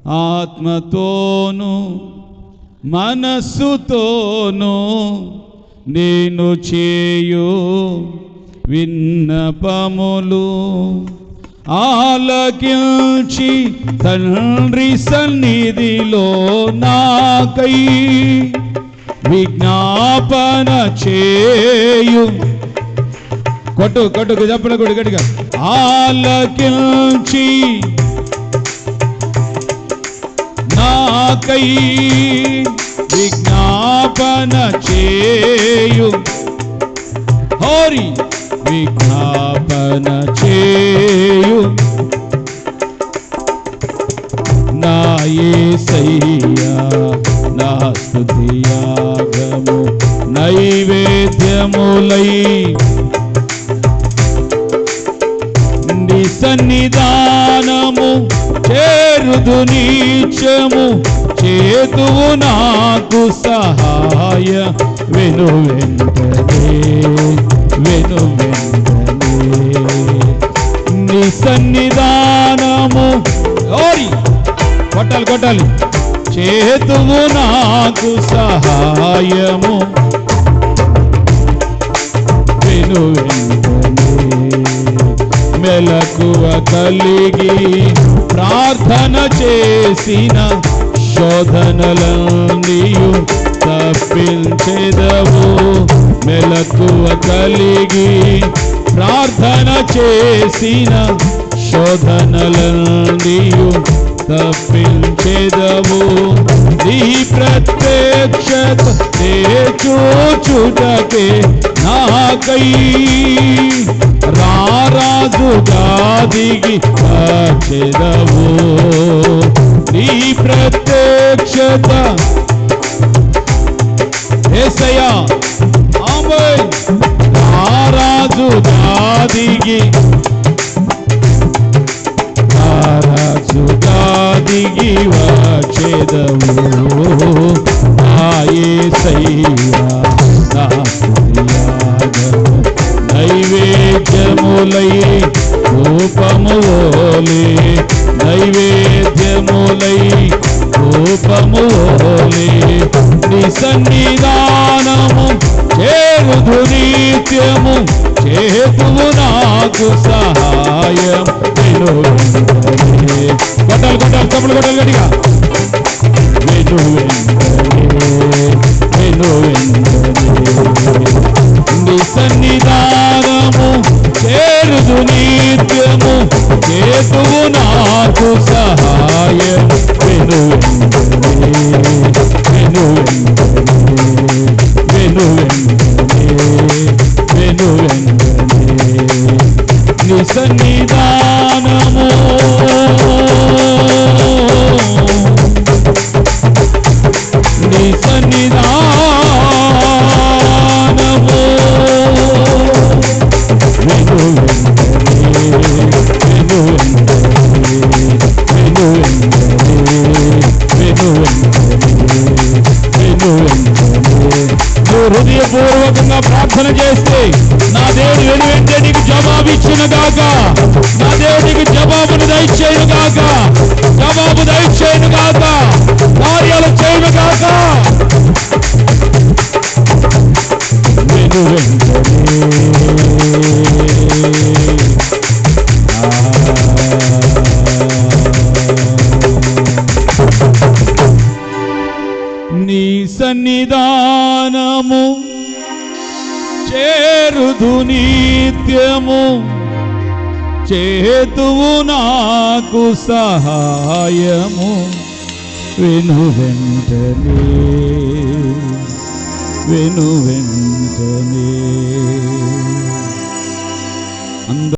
ఆత్మతోను మనస్సుతోను నేను చేయు విన్నపములు ఆలకించి తండ్రి సన్నిధిలో నాకై విజ్ఞాపన చేయు. కొట్టు చెప్పల కొడు గట్టిగా. ఆలకించి నాకై విజ్ఞాపన చేయు. హోరి విజ్ఞాపన చేయు. నా యేసయ్యా నా స్తుతియాగము నైవేద్యములై నీ సన్నిధానము చేరుదు నీచము చేతువు నాకు సహాయ వెను వెంటనే నీ సన్నిధానము కొట్టాలి చేతువు నాకు సహాయము వెను వెంటనే మెలకువ కలిగి ప్రార్థన చేసిన శోధనలన్నీయు తప్పించెదవు. మెలకువ కలిగి ప్రార్థన చేసిన శోధనలన్నీయు తప్పించెదవు. నీ ప్రత్యక్షత చూచుటకే నాకై రారాజుగా దిగి వచ్చెదవు. నీ ప్రత్యక్షత యేసయ్యా ఆమేన్. రారాజుగా దిగి వచ్చెదవు. ఆ యేసయ్యా నా స్తుతియాగము నైవేద్యములై రూపములే నైవేద్యములై రూపములే నీ సన్నిధానము చేరుదు నిత్యము చేతువు నాకు సహాయం వెను వెంటనే. కొట్టాలి తప్పులు కొట్టాలి గట్టిగా. వెను వెంటనే నీ సన్నిధానము చేరుదు నిత్యము చేతువు నాకు సహాయం వెను వెంటనే నీ సన్నిధానము నీ సన్నిధానము వెను హృదయపూర్వకంగా ప్రార్థన చేస్తే నా దేవుడు వెను వెంటనే నీకు జవాబు ఇచ్చిన గాక. నా దేవుడికి జవాబును దయచేయను గాక. జవాబు దయచేయను గాక. కార్యాలు చేయను గాక. వెను వెంటనే నీ సన్నిధానము చేరుదు నిత్యము చేతువు నాకు సహాయము వెను వెంటనే